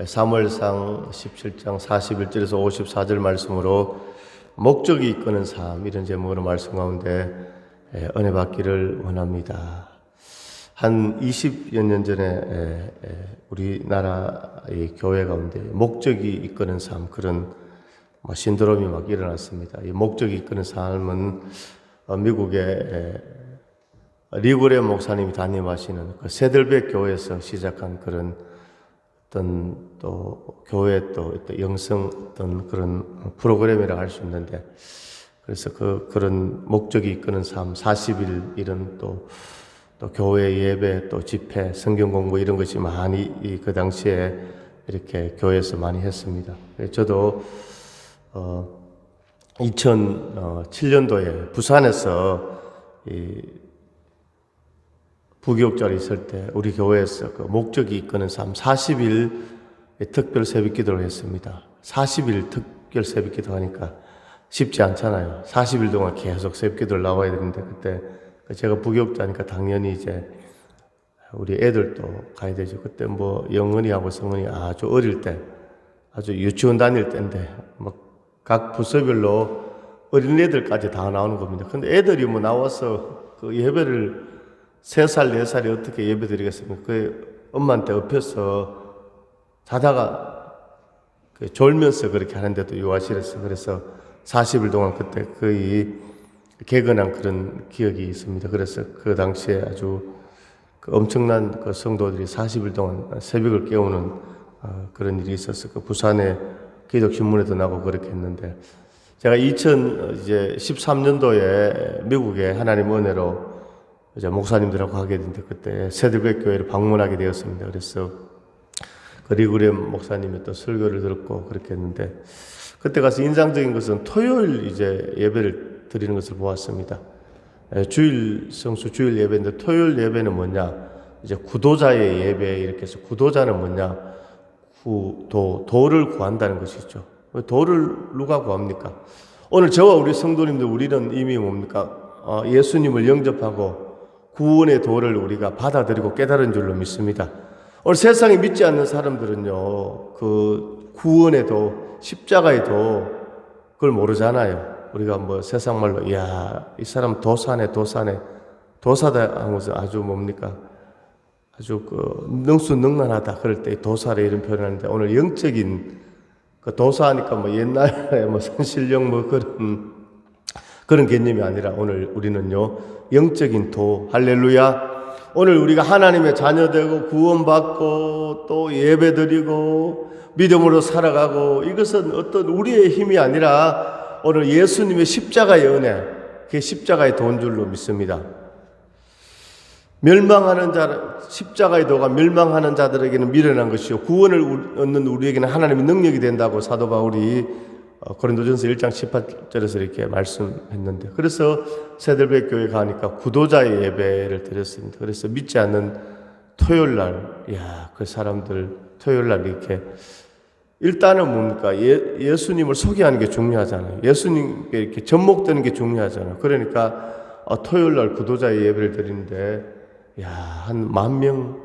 사무엘상 17장 41절에서 54절 말씀으로 목적이 이끄는 삶, 이런 제목으로 말씀 가운데 은혜 받기를 원합니다. 한 20여 년 전에 우리나라의 교회 가운데 목적이 이끄는 삶, 그런 신드롬이 막 일어났습니다. 이 목적이 이끄는 삶은 미국의 리그레 목사님이 담임하시는 그 세들백 교회에서 시작한 그런 어떤 또 교회 또 영성 어떤 그런 프로그램이라고 할 수 있는데, 그래서 그런 목적이 이끄는 삶 40일 이런 또 교회 예배 또 집회 성경 공부 이런 것이 많이 그 당시에 이렇게 교회에서 많이 했습니다. 저도 2007년도에 부산에서 부교육자로 있을 때 우리 교회에서 그 목적이 이끄는 삶 40일 특별 새벽 기도를 했습니다. 40일 특별 새벽 기도 하니까 쉽지 않잖아요. 40일 동안 계속 새벽 기도를 나와야 되는데, 그때 제가 부교육자니까 당연히 이제 우리 애들도 가야 되죠. 그때 영은이하고 성은이 아주 어릴 때, 아주 유치원 다닐 때인데 각 부서별로 어린애들까지 다 나오는 겁니다. 근데 애들이 나와서 그 예배를 3살, 4살이 어떻게 예배 드리겠습니까? 그 엄마한테 엎혀서 자다가 졸면서 그렇게 하는데도 요아실에서, 그래서 40일 동안 그때 거의 개근한 그런 기억이 있습니다. 그래서 그 당시에 아주 엄청난 그 성도들이 40일 동안 새벽을 깨우는 그런 일이 있었어요. 그 부산의 기독신문에도 나고 그렇게 했는데, 제가 2013년도에 미국에 하나님 은혜로 이제 목사님들하고 가게 됐는데, 그때 세들백 교회를 방문하게 되었습니다. 그래서 그 리그렘 목사님의 또 설교를 들었고 그렇게 했는데, 그때 가서 인상적인 것은 토요일 이제 예배를 드리는 것을 보았습니다. 주일 성수 주일 예배인데, 토요일 예배는 뭐냐? 이제 구도자의 예배, 이렇게 해서 구도자는 뭐냐? 도를 구한다는 것이죠. 도를 누가 구합니까? 오늘 저와 우리 성도님들, 우리는 이미 뭡니까? 예수님을 영접하고 구원의 도를 우리가 받아들이고 깨달은 줄로 믿습니다. 오늘 세상에 믿지 않는 사람들은요, 그 구원의 도, 십자가의 도, 그걸 모르잖아요. 우리가 세상 말로, 이야, 이 사람 도사네, 도사다 하면서 아주 아주 능수능란하다. 그럴 때 도사래 이런 표현을 하는데, 오늘 영적인 그 도사하니까 옛날에 선실령 그런 개념이 아니라, 오늘 우리는요, 영적인 도, 할렐루야. 오늘 우리가 하나님의 자녀되고 구원받고 또 예배드리고 믿음으로 살아가고, 이것은 어떤 우리의 힘이 아니라 오늘 예수님의 십자가의 은혜, 그 십자가의 도인 줄로 믿습니다. 십자가의 도가 멸망하는 자들에게는 미련한 것이요, 구원을 얻는 우리에게는 하나님의 능력이 된다고 사도 바울이 고린도전서 1장 18절에서 이렇게 말씀했는데, 그래서 세들백 교회 가니까 구도자의 예배를 드렸습니다. 그래서 믿지 않는 토요일날, 그 사람들 토요일날 이렇게, 일단은 뭡니까? 예수님을 소개하는 게 중요하잖아요. 예수님께 이렇게 접목되는 게 중요하잖아요. 그러니까 토요일날 구도자의 예배를 드리는데, 한 10,000명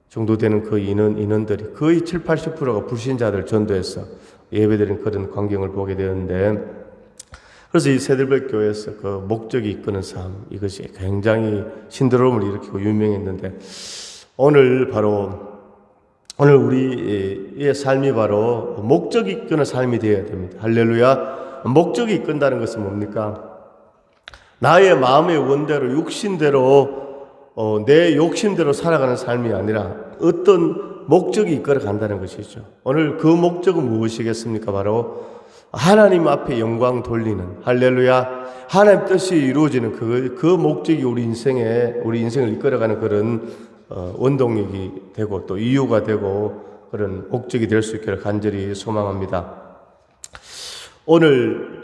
정도 되는 그 인원들이 거의 70-80%가 불신자들 전도해서 예배드리는 그런 광경을 보게 되었는데, 그래서 이 세들백 교회에서 그 목적이 이끄는 삶, 이것이 굉장히 신드롬을 일으키고 유명했는데, 오늘 우리의 삶이 바로 목적이 이끄는 삶이 되어야 됩니다. 할렐루야. 목적이 이끈다는 것은 뭡니까? 나의 마음의 원대로, 육신대로, 내 욕심대로 살아가는 삶이 아니라 어떤 목적이 이끌어 간다는 것이죠. 오늘 그 목적은 무엇이겠습니까? 바로 하나님 앞에 영광 돌리는, 할렐루야, 하나님 뜻이 이루어지는 그 목적이 우리 인생을 이끌어가는 그런 원동력이 되고 또 이유가 되고 그런 목적이 될 수 있기를 간절히 소망합니다. 오늘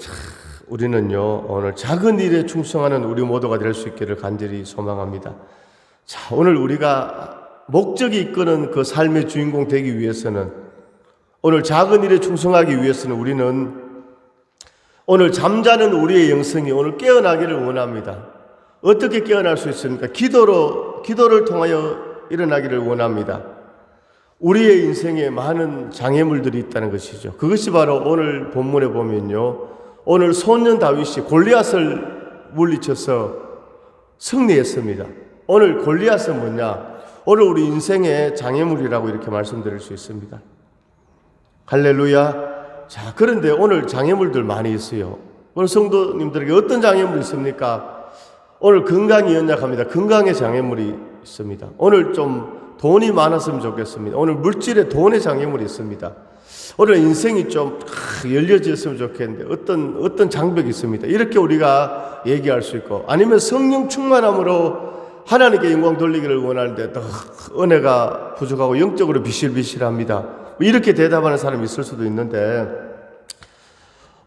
우리는요, 오늘 작은 일에 충성하는 우리 모두가 될 수 있기를 간절히 소망합니다. 자, 오늘 우리가 목적이 이끄는 그 삶의 주인공 되기 위해서는, 오늘 작은 일에 충성하기 위해서는 우리는 오늘 잠자는 우리의 영성이 오늘 깨어나기를 원합니다. 어떻게 깨어날 수 있습니까? 기도를 통하여 일어나기를 원합니다. 우리의 인생에 많은 장애물들이 있다는 것이죠. 그것이 바로 오늘 본문에 보면요, 오늘 소년 다윗이 골리앗을 물리쳐서 승리했습니다. 오늘 골리앗은 뭐냐? 오늘 우리 인생의 장애물이라고 이렇게 말씀드릴 수 있습니다. 할렐루야. 자, 그런데 오늘 장애물들 많이 있어요. 오늘 성도님들에게 어떤 장애물이 있습니까? 오늘 건강이 연약합니다. 건강의 장애물이 있습니다. 오늘 좀 돈이 많았으면 좋겠습니다. 오늘 물질에 돈의 장애물이 있습니다. 오늘 인생이 좀 열려졌으면 좋겠는데 어떤 장벽이 있습니다. 이렇게 우리가 얘기할 수 있고, 아니면 성령 충만함으로 하나님께 영광 돌리기를 원하는데 또 은혜가 부족하고 영적으로 비실비실합니다. 이렇게 대답하는 사람이 있을 수도 있는데,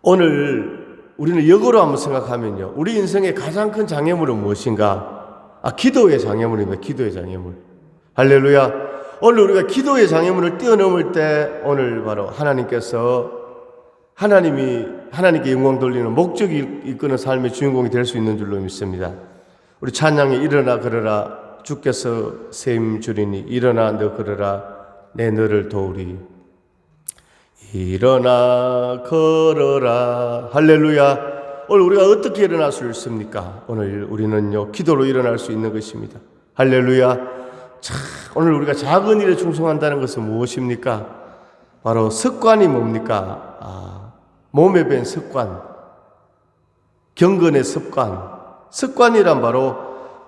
오늘 우리는 역으로 한번 생각하면요, 우리 인생의 가장 큰 장애물은 무엇인가? 기도의 장애물입니다. 기도의 장애물. 할렐루야. 오늘 우리가 기도의 장애물을 뛰어넘을 때 오늘 바로 하나님께서 하나님께 영광 돌리는 목적이 이끄는 삶의 주인공이 될 수 있는 줄로 믿습니다. 우리 찬양에 일어나 걸어라 주께서 셈 주리니 일어나 너 걸어라 내 너를 도우리. 일어나 걸어라. 할렐루야. 오늘 우리가 어떻게 일어날 수 있습니까? 오늘 우리는요, 기도로 일어날 수 있는 것입니다. 할렐루야. 자, 오늘 우리가 작은 일에 충성한다는 것은 무엇입니까? 바로 습관이 뭡니까? 몸에 밴 습관, 경건의 습관. 습관이란 바로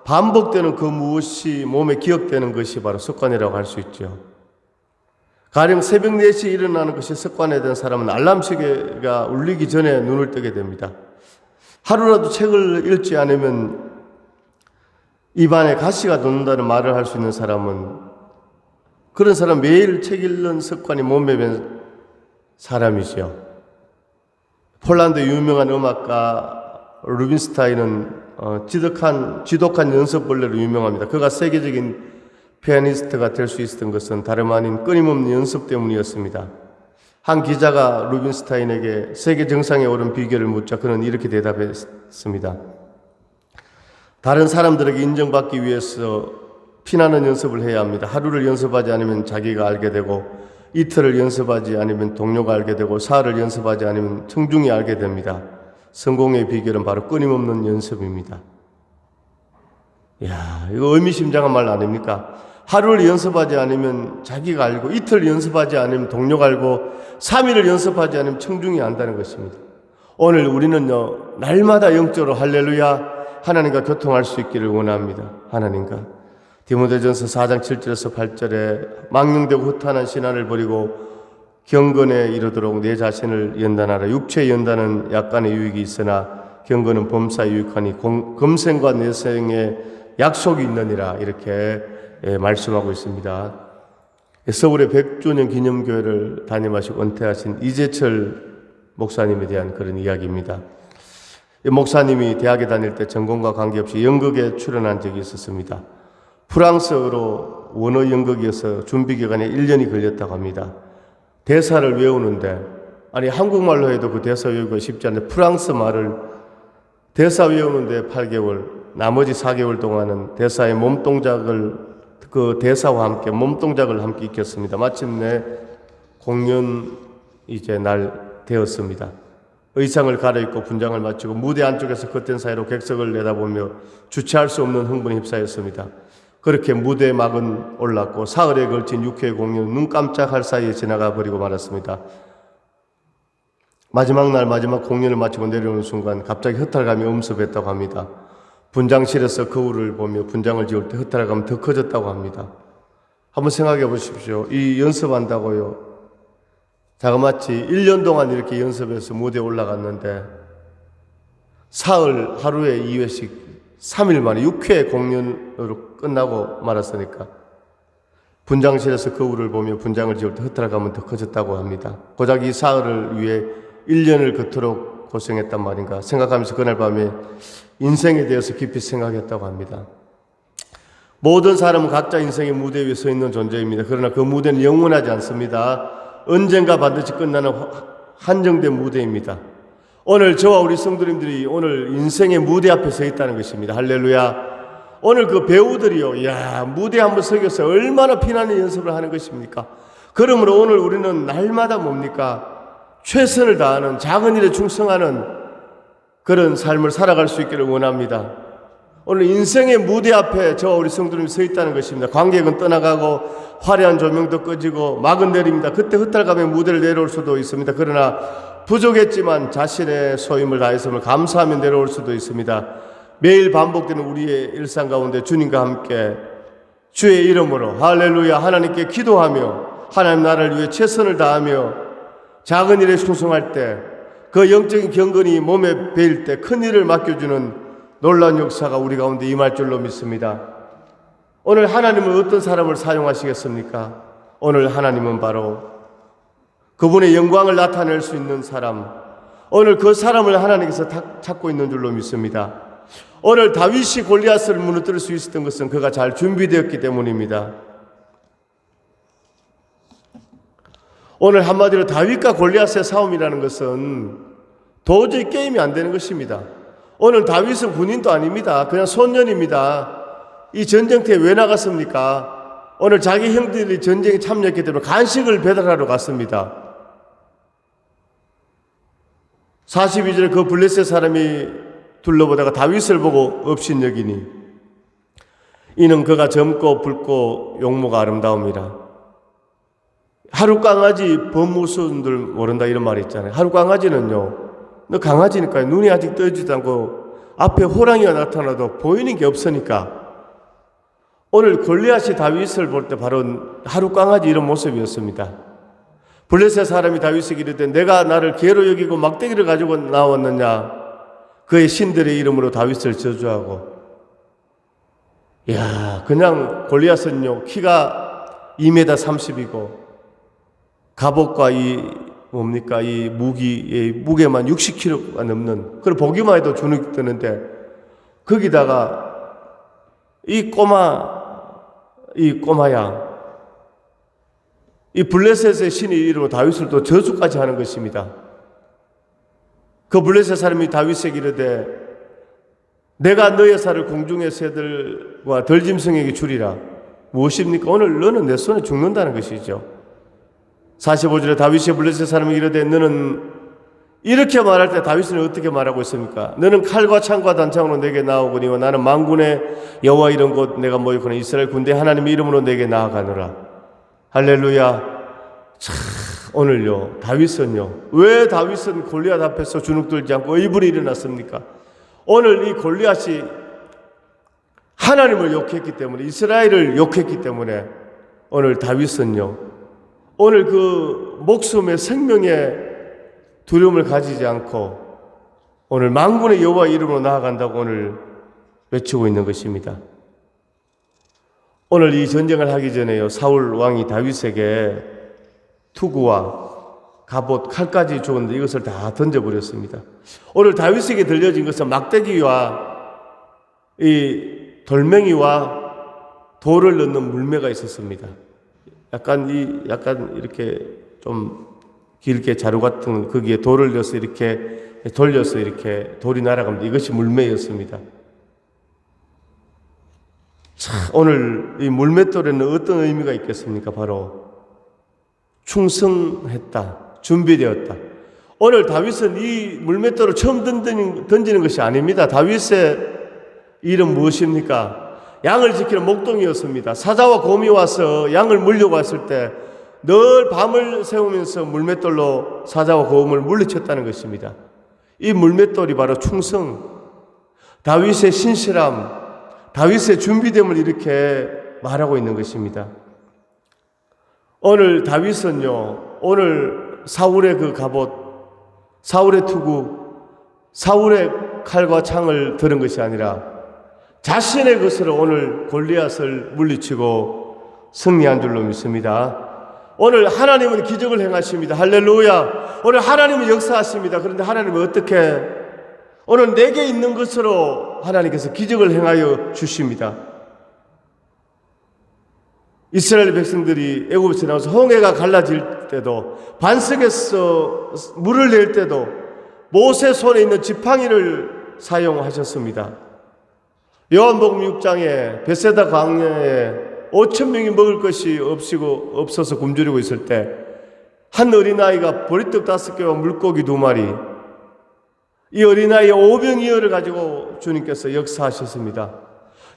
반복되는 그 무엇이 몸에 기억되는 것이 바로 습관이라고 할 수 있죠. 가령 새벽 4시에 일어나는 것이 습관에 된 사람은 알람 시계가 울리기 전에 눈을 뜨게 됩니다. 하루라도 책을 읽지 않으면 입안에 가시가 돋는다는 말을 할 수 있는 사람은, 그런 사람 매일 책 읽는 습관이 몸에 밴 사람이죠. 폴란드 유명한 음악가 루빈스타인은 지독한 연습벌레로 유명합니다. 그가 세계적인 피아니스트가 될 수 있었던 것은 다름 아닌 끊임없는 연습 때문이었습니다. 한 기자가 루빈스타인에게 세계 정상에 오른 비결을 묻자 그는 이렇게 대답했습니다. 다른 사람들에게 인정받기 위해서 피나는 연습을 해야 합니다. 하루를 연습하지 않으면 자기가 알게 되고, 이틀을 연습하지 않으면 동료가 알게 되고, 사흘을 연습하지 않으면 청중이 알게 됩니다. 성공의 비결은 바로 끊임없는 연습입니다. 이야, 이거 의미심장한 말 아닙니까? 하루를 연습하지 않으면 자기가 알고, 이틀 연습하지 않으면 동료가 알고, 3일을 연습하지 않으면 청중이 안다는 것입니다. 오늘 우리는요, 날마다 영적으로 할렐루야 하나님과 교통할 수 있기를 원합니다. 하나님과. 디모데전서 4장 7절에서 8절에 망령되고 허탄한 신앙을 버리고 경건에 이르도록 내 자신을 연단하라. 육체의 연단은 약간의 유익이 있으나 경건은 범사에 유익하니 금생과 내생에 약속이 있느니라. 이렇게 말씀하고 있습니다. 서울의 100주년 기념교회를 담임하시고 은퇴하신 이재철 목사님에 대한 그런 이야기입니다. 목사님이 대학에 다닐 때 전공과 관계없이 연극에 출연한 적이 있었습니다. 프랑스어로 원어 연극이어서 준비 기간에 1년이 걸렸다고 합니다. 대사를 외우는데, 한국말로 해도 그 대사 외우기가 쉽지 않은데 프랑스 말을 대사 외우는데 8개월, 나머지 4개월 동안은 대사의 몸동작을, 그 대사와 함께 몸동작을 함께 익혔습니다. 마침내 공연 날 되었습니다. 의상을 갈아입고 분장을 마치고 무대 안쪽에서 커튼 사이로 객석을 내다보며 주체할 수 없는 흥분에 휩싸였습니다. 그렇게 무대 막은 올랐고 사흘에 걸친 6회 공연 눈 깜짝할 사이에 지나가 버리고 말았습니다. 마지막 날 마지막 공연을 마치고 내려오는 순간 갑자기 허탈감이 엄습했다고 합니다. 분장실에서 거울을 보며 분장을 지울 때 허탈감이 더 커졌다고 합니다. 한번 생각해 보십시오. 이 연습한다고요, 자그마치 1년 동안 이렇게 연습해서 무대에 올라갔는데 사흘 하루에 2회씩 3일 만에 6회 공연으로 끝나고 말았으니까 분장실에서 거울을 보며 분장을 지울 때 허탈감은 더 커졌다고 합니다. 고작 이 사흘을 위해 1년을 그토록 고생했단 말인가 생각하면서 그날 밤에 인생에 대해서 깊이 생각했다고 합니다. 모든 사람은 각자 인생의 무대 위에 서 있는 존재입니다. 그러나 그 무대는 영원하지 않습니다. 언젠가 반드시 끝나는 한정된 무대입니다. 오늘 저와 우리 성도님들이 오늘 인생의 무대 앞에 서 있다는 것입니다. 할렐루야. 오늘 그 배우들이요, 야, 무대 한번 서겨서 얼마나 피나는 연습을 하는 것입니까? 그러므로 오늘 우리는 날마다 뭡니까? 최선을 다하는, 작은 일에 충성하는 그런 삶을 살아갈 수 있기를 원합니다. 오늘 인생의 무대 앞에 저와 우리 성도님이 서 있다는 것입니다. 관객은 떠나가고 화려한 조명도 꺼지고 막은 내립니다. 그때 흩날가며 무대를 내려올 수도 있습니다. 그러나 부족했지만 자신의 소임을 다했음을 감사하며 내려올 수도 있습니다. 매일 반복되는 우리의 일상 가운데 주님과 함께 주의 이름으로 할렐루야 하나님께 기도하며 하나님 나라를 위해 최선을 다하며 작은 일에 충성할 때 그 영적인 경건이 몸에 배일 때 큰 일을 맡겨주는 놀라운 역사가 우리 가운데 임할 줄로 믿습니다. 오늘 하나님은 어떤 사람을 사용하시겠습니까? 오늘 하나님은 바로 그분의 영광을 나타낼 수 있는 사람, 오늘 그 사람을 하나님께서 찾고 있는 줄로 믿습니다. 오늘 다윗이 골리앗을 무너뜨릴 수 있었던 것은 그가 잘 준비되었기 때문입니다. 오늘 한마디로 다윗과 골리앗의 싸움이라는 것은 도저히 게임이 안 되는 것입니다. 오늘 다윗은 군인도 아닙니다. 그냥 소년입니다. 이 전쟁터에 왜 나갔습니까? 오늘 자기 형들이 전쟁에 참여했기 때문에 간식을 배달하러 갔습니다. 42절에 그 블레셋 사람이 둘러보다가 다윗을 보고 업신여기니 이는 그가 젊고 붉고 용모가 아름다움이라. 하루 강아지 범무수들 모른다 이런 말이 있잖아요. 하루 강아지는요, 너 강아지니까 눈이 아직 떠지도 않고 앞에 호랑이가 나타나도 보이는 게 없으니까 오늘 골리앗이 다윗을 볼 때 바로 하루 강아지 이런 모습이었습니다. 블레셋 사람이 다윗에게 이르되 내가 나를 개로 여기고 막대기를 가지고 나왔느냐. 그의 신들의 이름으로 다윗을 저주하고. 이야, 그냥 골리앗은요 키가 2m 30이고 갑옷과 이 무기의 무게만 60kg가 넘는, 그걸 보기만 해도 주눅 드는데 거기다가 이 꼬마야 이 블레셋의 신의 이름으로 다윗을 또 저주까지 하는 것입니다. 그 블레셋 사람이 다윗에게 이르되 내가 너의 살을 공중의 새들과 들짐승에게 주리라. 무엇입니까? 오늘 너는 내 손에 죽는다는 것이죠. 45절에 다윗이 블레셋 사람에게 이르되 너는 이렇게 말할 때 다윗은 어떻게 말하고 있습니까? 너는 칼과 창과 단창으로 내게 나오거니와 나는 만군의 여호와 이름 곧 내가 모이거나 이스라엘 군대 하나님의 이름으로 내게 나아가노라. 할렐루야. 참 오늘요 다윗은요, 왜 다윗은 골리앗 앞에서 주눅들지 않고 의불이 일어났습니까? 오늘 이 골리앗이 하나님을 욕했기 때문에, 이스라엘을 욕했기 때문에 오늘 다윗은요 오늘 그 목숨의 생명의 두려움을 가지지 않고 오늘 만군의 여호와 이름으로 나아간다고 오늘 외치고 있는 것입니다. 오늘 이 전쟁을 하기 전에요 사울 왕이 다윗에게 투구와 갑옷, 칼까지 주었는데 이것을 다 던져버렸습니다. 오늘 다윗에게 들려진 것은 막대기와 이 돌멩이와 돌을 넣는 물매가 있었습니다. 약간 이렇게 좀 길게 자루 같은 거기에 돌을 넣어서 이렇게 돌려서 이렇게 돌이 날아갑니다. 이것이 물매였습니다. 자, 오늘 이 물맷돌에는 어떤 의미가 있겠습니까? 바로 충성했다, 준비되었다. 오늘 다윗은 이 물맷돌을 처음 던지는 것이 아닙니다. 다윗의 일은 무엇입니까? 양을 지키는 목동이었습니다. 사자와 곰이 와서 양을 물려고 왔을 때 늘 밤을 새우면서 물맷돌로 사자와 곰을 물리쳤다는 것입니다. 이 물맷돌이 바로 충성, 다윗의 신실함, 다윗의 준비됨을 이렇게 말하고 있는 것입니다. 오늘 다윗은요, 오늘 사울의 그 갑옷, 사울의 투구, 사울의 칼과 창을 들은 것이 아니라 자신의 것으로 오늘 골리앗을 물리치고 승리한 줄로 믿습니다. 오늘 하나님은 기적을 행하십니다. 할렐루야. 오늘 하나님은 역사하십니다. 그런데 하나님은 어떻게? 오늘 내게 있는 것으로 하나님께서 기적을 행하여 주십니다. 이스라엘 백성들이 애굽에서 나와서 홍해가 갈라질 때도, 반석에서 물을 낼 때도 모세 손에 있는 지팡이를 사용하셨습니다. 요한복음 6장에 베세다 광야에 5천 명이 먹을 것이 없어서 굶주리고 있을 때 한 어린아이가 보리떡 5개와 물고기 2마리, 이 어린아이의 오병이어를 가지고 주님께서 역사하셨습니다.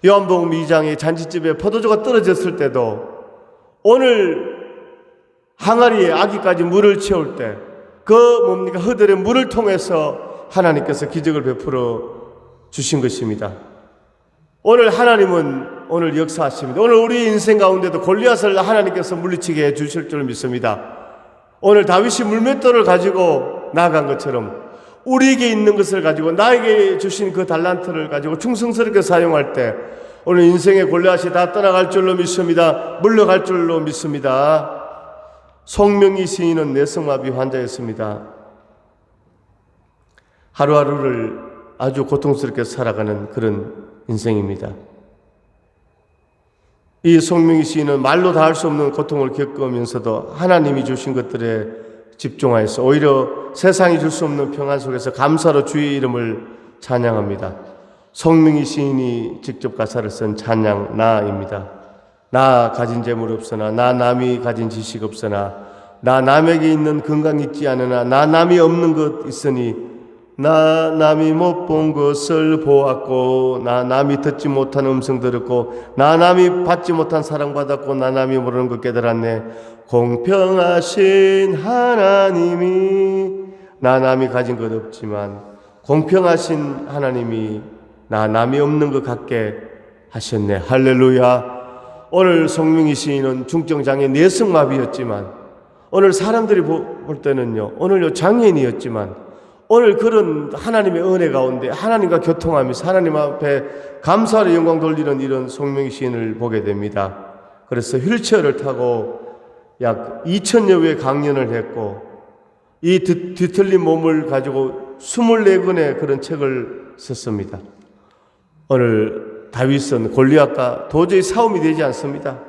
요한복음 2장에 잔치집에 포도주가 떨어졌을 때도 오늘 항아리에 아기까지 물을 채울 때 그 허들의 물을 통해서 하나님께서 기적을 베풀어 주신 것입니다. 오늘 하나님은 오늘 역사하십니다. 오늘 우리 인생 가운데도 골리앗을 하나님께서 물리치게 해 주실 줄 믿습니다. 오늘 다윗이 물맷돌을 가지고 나아간 것처럼 우리에게 있는 것을 가지고 나에게 주신 그 달란트를 가지고 충성스럽게 사용할 때 오늘 인생의 골리앗이 다 떠나갈 줄로 믿습니다. 물러갈 줄로 믿습니다. 송명희 시인은 뇌성마비 환자였습니다. 하루하루를 아주 고통스럽게 살아가는 그런 인생입니다. 이 송명희 시인은 말로 다 할 수 없는 고통을 겪으면서도 하나님이 주신 것들에 집중하여서 오히려 세상이 줄 수 없는 평안 속에서 감사로 주의 이름을 찬양합니다. 송명희 시인이 직접 가사를 쓴 찬양 나입니다. 나 가진 재물 없으나, 나 남이 가진 지식 없으나, 나 남에게 있는 건강 있지 않으나, 나 남이 없는 것 있으니, 나 남이 못 본 것을 보았고, 나 남이 듣지 못한 음성 들었고, 나 남이 받지 못한 사랑 받았고, 나 남이 모르는 것 깨달았네. 공평하신 하나님이, 나 남이 가진 것 없지만 공평하신 하나님이 나 남이 없는 것 같게 하셨네. 할렐루야. 오늘 송명희 시인은 중증장애 뇌성마비였지만, 오늘 사람들이 볼 때는요, 오늘요 장애인이었지만, 오늘 그런 하나님의 은혜 가운데 하나님과 교통하면서 하나님 앞에 감사로 영광 돌리는 이런 송명희 시인을 보게 됩니다. 그래서 휠체어를 타고 약 2000여 회의 강연을 했고, 이 뒤틀린 몸을 가지고 24권의 그런 책을 썼습니다. 오늘 다윗은 골리앗과 도저히 싸움이 되지 않습니다.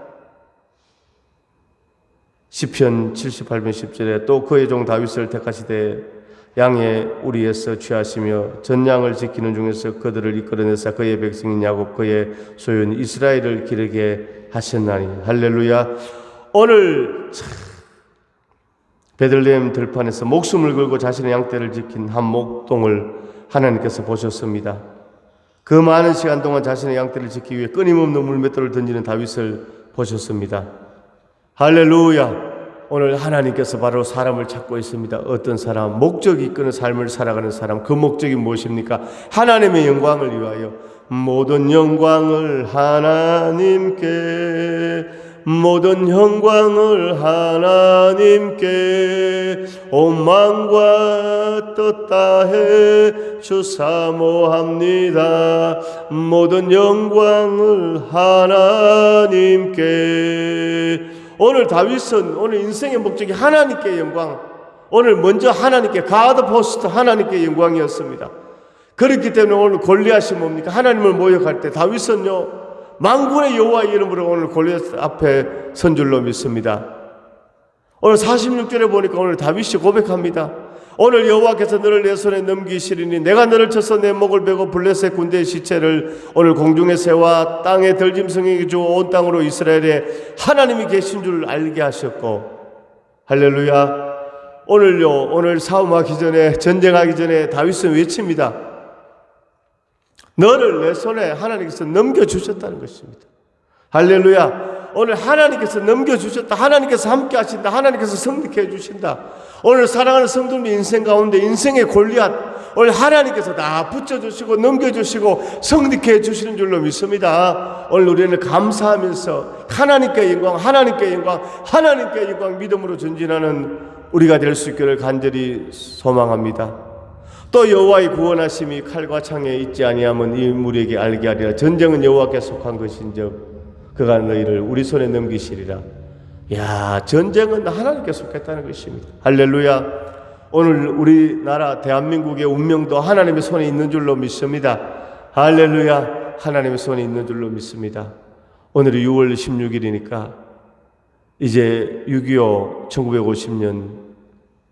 시편 78편 10절에 또 그의 종 다윗을 택하시되 양의 우리에서 취하시며 전양을 지키는 중에서 그들을 이끌어내사 그의 백성인 야곱 그의 소유인 이스라엘을 기르게 하셨나니. 할렐루야. 오늘 베들레헴 들판에서 목숨을 걸고 자신의 양떼를 지킨 한 목동을 하나님께서 보셨습니다. 그 많은 시간 동안 자신의 양떼를 지키기 위해 끊임없는 물맷돌을 던지는 다윗을 보셨습니다. 할렐루야. 오늘 하나님께서 바로 사람을 찾고 있습니다. 어떤 사람, 목적이 이끄는 삶을 살아가는 사람, 그 목적이 무엇입니까? 하나님의 영광을 위하여 모든 영광을 하나님께, 모든 영광을 하나님께 온 만과 뜻다해 주사모합니다. 모든 영광을 하나님께. 오늘 다윗은 오늘 인생의 목적이 하나님께 영광, 오늘 먼저 하나님께 가드 포스트 하나님께 영광이었습니다. 그렇기 때문에 오늘 골리앗이 뭡니까? 하나님을 모욕할 때 다윗은요 만군의 여호와의 이름으로 오늘 골리앗 앞에 선 줄로 믿습니다. 오늘 46절에 보니까 오늘 다윗이 고백합니다. 오늘 여호와께서 너를 내 손에 넘기시리니 내가 너를 쳐서 내 목을 베고 블레셋 군대의 시체를 오늘 공중의 새와 땅의 들짐승에게 주어 온 땅으로 이스라엘에 하나님이 계신 줄 알게 하셨고. 할렐루야. 오늘요, 오늘 싸움하기 전에, 전쟁하기 전에 다윗은 외칩니다. 너를 내 손에 하나님께서 넘겨주셨다는 것입니다. 할렐루야. 오늘 하나님께서 넘겨주셨다. 하나님께서 함께 하신다. 하나님께서 성립해 해주신다. 오늘 사랑하는 성도님 인생 가운데 인생의 골리앗 오늘 하나님께서 다 붙여주시고 넘겨주시고 성립해 주시는 줄로 믿습니다. 오늘 우리는 감사하면서 하나님께 영광, 하나님께 영광, 하나님께 영광 믿음으로 전진하는 우리가 될 수 있기를 간절히 소망합니다. 또 여호와의 구원하심이 칼과 창에 있지 아니하면 이 무리에게 알게 하리라. 전쟁은 여호와께 속한 것인즉 그가 너희를 우리 손에 넘기시리라. 야, 전쟁은 하나님께 속했다는 것입니다. 할렐루야. 오늘 우리나라 대한민국의 운명도 하나님의 손에 있는 줄로 믿습니다. 할렐루야. 하나님의 손에 있는 줄로 믿습니다. 오늘이 6월 16일이니까 이제 6.25 1950년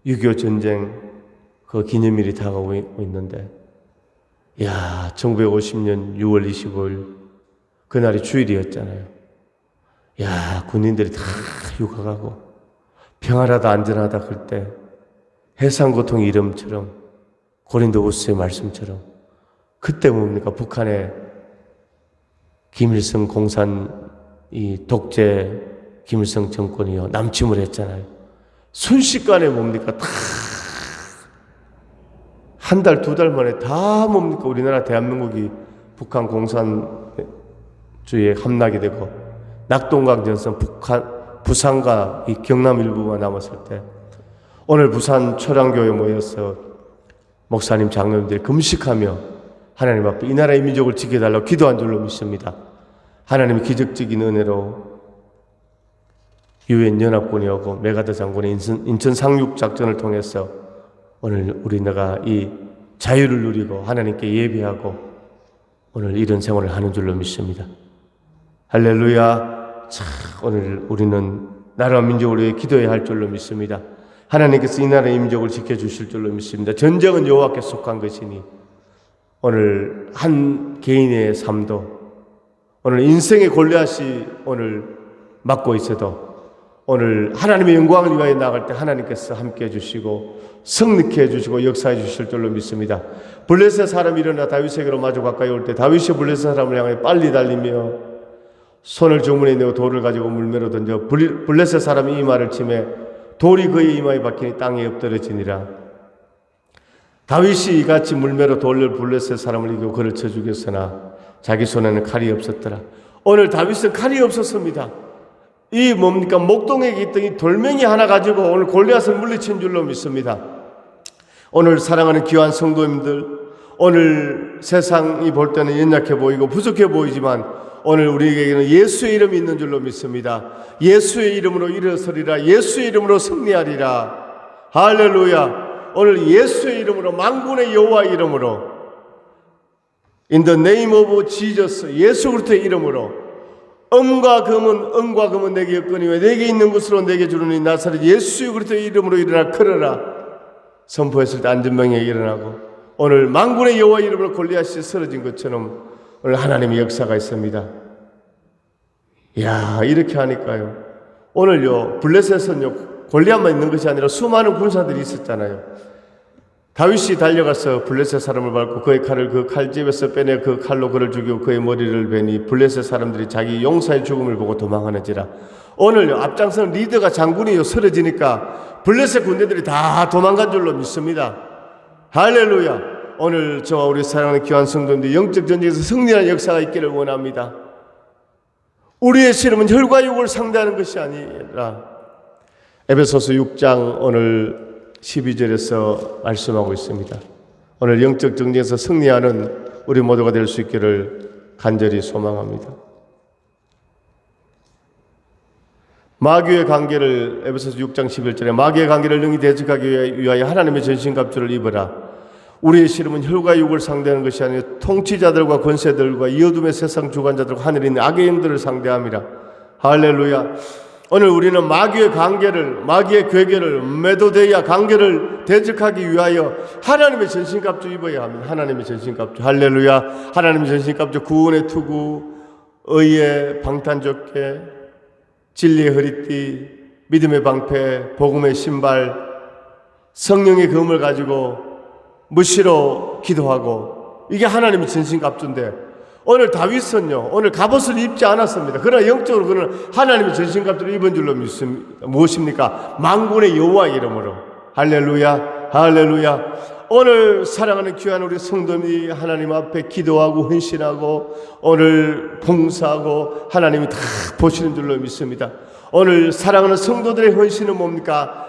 6.25 전쟁 그 기념일이 다가오고 있는데 야, 1950년 6월 25일 그날이 주일이었잖아요. 야, 군인들이 다 휴가 가고 평안하다 안전하다 그때 해상고통 이름처럼 고린도후서의 말씀처럼 그때 뭡니까? 북한의 김일성 공산 이 독재 김일성 정권이요 남침을 했잖아요. 순식간에 뭡니까? 다 한 달, 두 달 만에 다 뭡니까? 우리나라 대한민국이 북한 공산주의에 함락이 되고 낙동강전선 부산과 이 경남 일부가 남았을 때 오늘 부산 초량교회 모여서 목사님, 장로님들이 금식하며 하나님 앞에 이 나라의 민족을 지켜달라고 기도한 줄로 믿습니다. 하나님의 기적적인 은혜로 유엔 연합군이 오고 메가더 장군의 인천 상륙 작전을 통해서 오늘 우리나라가 이 자유를 누리고 하나님께 예배하고 오늘 이런 생활을 하는 줄로 믿습니다. 할렐루야. 참 오늘 우리는 나라와 민족을 위해 기도해야 할 줄로 믿습니다. 하나님께서 이 나라의 민족을 지켜주실 줄로 믿습니다. 전쟁은 여호와께 속한 것이니 오늘 한 개인의 삶도 오늘 인생의 골리앗이 오늘 맡고 있어도 오늘 하나님의 영광을 위하여 나갈 때 하나님께서 함께 해주시고 승리케 해주시고 역사해 주실 줄로 믿습니다. 블레셋 사람이 일어나 다윗에게로 마주 가까이 올 때 다윗이 블레셋 사람을 향해 빨리 달리며 손을 주머니에 넣어 돌을 가지고 물매로 던져 블레셋 사람이 이 말을 치매 돌이 그의 이마에 박히니 땅에 엎드러지니라. 다윗이 이같이 물매로 돌려 블레셋 사람을 이기고 그를 쳐 죽였으나 자기 손에는 칼이 없었더라. 오늘 다윗은 칼이 없었습니다. 이 뭡니까? 목동에 있던 이 돌멩이 하나 가지고 오늘 골리앗을 물리친 줄로 믿습니다. 오늘 사랑하는 귀한 성도님들, 오늘 세상이 볼 때는 연약해 보이고 부족해 보이지만 오늘 우리에게는 예수의 이름이 있는 줄로 믿습니다. 예수의 이름으로 일어서리라. 예수의 이름으로 승리하리라. 할렐루야. 오늘 예수의 이름으로 만군의 여호와 이름으로 In the name of Jesus, 예수 그리스도의 이름으로 음과 금은 내게 없거니와 내게 있는 것으로 내게 주르니 나사렛 예수 그리스도의 이름으로 일어나 걸어라. 선포했을 때 안전병이 일어나고 오늘 만군의 여호와 이름으로 골리앗이 쓰러진 것처럼 오늘 하나님의 역사가 있습니다. 이야, 이렇게 하니까요. 오늘요 블레셋은요 골리앗만 있는 것이 아니라 수많은 군사들이 있었잖아요. 다윗이 달려가서 블레셋 사람을 밟고 그의 칼을 그 칼집에서 빼내 그 칼로 그를 죽이고 그의 머리를 베니 블레셋 사람들이 자기 용사의 죽음을 보고 도망하는지라. 오늘 앞장선 리더가 장군이 쓰러지니까 블레셋 군대들이 다 도망간 줄로 믿습니다. 할렐루야. 오늘 저와 우리 사랑하는 귀한 성도님들 영적 전쟁에서 승리하는 역사가 있기를 원합니다. 우리의 씨름은 혈과 육을 상대하는 것이 아니라 에베소서 6장 오늘 12절에서 말씀하고 있습니다. 오늘 영적 전쟁에서 승리하는 우리 모두가 될 수 있기를 간절히 소망합니다. 마귀의 관계를 에베소서 6장 11절에 마귀의 관계를 능히 대적하기 위하여 하나님의 전신갑주를 입어라. 우리의 씨름은 혈과 육을 상대하는 것이 아니라 통치자들과 권세들과 이 어둠의 세상 주관자들과 하늘에 있는 악의 영들을 상대함이라. 할렐루야. 오늘 우리는 마귀의 관계를, 마귀의 괴계를, 메도데이아 관계를 대적하기 위하여 하나님의 전신갑주 입어야 합니다. 하나님의 전신갑주. 할렐루야. 하나님의 전신갑주, 구원의 투구, 의의 방탄조끼, 진리의 허리띠, 믿음의 방패, 복음의 신발, 성령의 검을 가지고 무시로 기도하고 이게 하나님의 전신갑주인데 오늘 다윗은요 오늘 갑옷을 입지 않았습니다. 그러나 영적으로 그는 하나님의 전신갑주를 입은 줄로 믿습니다. 무엇입니까? 만군의 여호와 이름으로. 할렐루야. 할렐루야. 오늘 사랑하는 귀한 우리 성도님이 하나님 앞에 기도하고 헌신하고 오늘 봉사하고 하나님이 다 보시는 줄로 믿습니다. 오늘 사랑하는 성도들의 헌신은 뭡니까?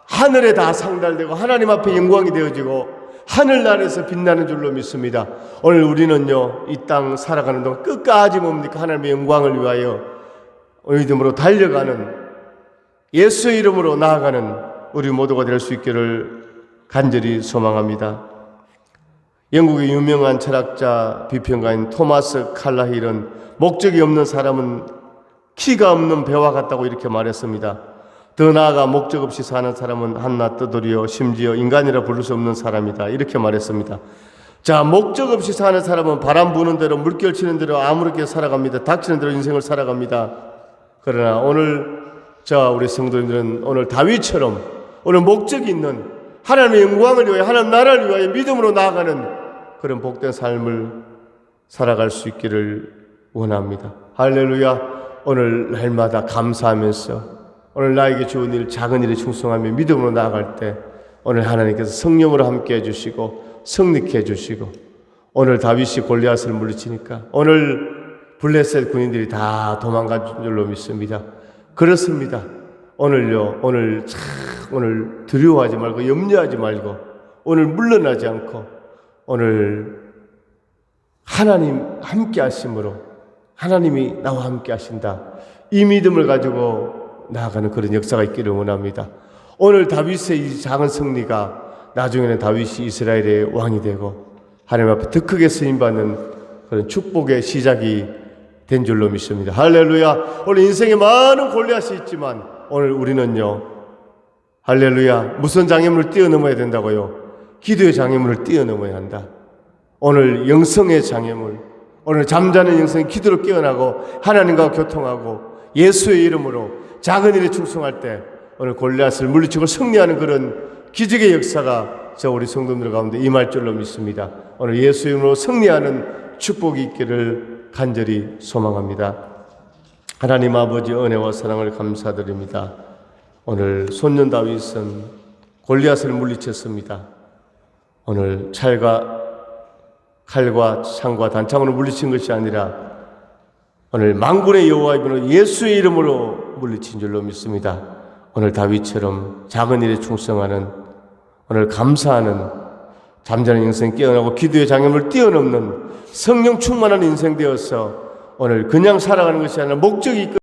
하늘에 다 상달되고 하나님 앞에 영광이 되어지고 하늘나라에서 빛나는 줄로 믿습니다. 오늘 우리는요 이 땅 살아가는 동안 끝까지 뭡니까? 하나님의 영광을 위하여 믿음으로 달려가는 예수의 이름으로 나아가는 우리 모두가 될 수 있기를 간절히 소망합니다. 영국의 유명한 철학자 비평가인 토마스 칼라힐은 목적이 없는 사람은 키가 없는 배와 같다고 이렇게 말했습니다. 더 나아가 목적 없이 사는 사람은 한낱 떠돌이요 심지어 인간이라 부를 수 없는 사람이다 이렇게 말했습니다. 자, 목적 없이 사는 사람은 바람 부는 대로 물결 치는 대로 아무렇게 살아갑니다. 닥치는 대로 인생을 살아갑니다. 그러나 오늘 우리 성도님들은 오늘 다윗처럼 오늘 목적이 있는 하나님의 영광을 위하여 하나님 나라를 위하여 믿음으로 나아가는 그런 복된 삶을 살아갈 수 있기를 원합니다. 할렐루야. 오늘 날마다 감사하면서 오늘 나에게 좋은 일, 작은 일에 충성하며 믿음으로 나아갈 때 오늘 하나님께서 성령으로 함께 해주시고 승리케 해주시고 오늘 다윗이 골리앗을 물리치니까 오늘 블레셋 군인들이 다 도망간 줄로 믿습니다. 그렇습니다. 오늘요, 오늘 두려워하지 말고 염려하지 말고 오늘 물러나지 않고 오늘 하나님 함께 하심으로 하나님이 나와 함께 하신다. 이 믿음을 가지고 나아가는 그런 역사가 있기를 원합니다. 오늘 다윗의 이 작은 승리가 나중에는 다윗이 이스라엘의 왕이 되고 하나님 앞에 더 크게 쓰임받는 그런 축복의 시작이 된 줄로 믿습니다. 할렐루야. 오늘 인생에 많은 골리앗이 있지만 오늘 우리는요, 할렐루야, 무슨 장애물을 뛰어넘어야 된다고요? 기도의 장애물을 뛰어넘어야 한다. 오늘 영성의 장애물, 오늘 잠자는 영성이 기도로 깨어나고 하나님과 교통하고 예수의 이름으로 작은 일에 충성할 때 오늘 골리앗을 물리치고 승리하는 그런 기적의 역사가 우리 성도들 가운데 임할 줄로 믿습니다. 오늘 예수 이름으로 승리하는 축복이 있기를 간절히 소망합니다. 하나님 아버지 은혜와 사랑을 감사드립니다. 오늘 손녀 다윗은 골리앗을 물리쳤습니다. 오늘 칼과 창과 단창으로 물리친 것이 아니라 오늘 만군의 여호와 이름으로 예수의 이름으로 물리친 줄로 믿습니다. 오늘 다윗처럼 작은 일에 충성하는 오늘 감사하는 잠자는 인생 깨어나고 기도의 장애물을 뛰어넘는 성령 충만한 인생 되어서 오늘 그냥 살아가는 것이 아니라 목적이 있고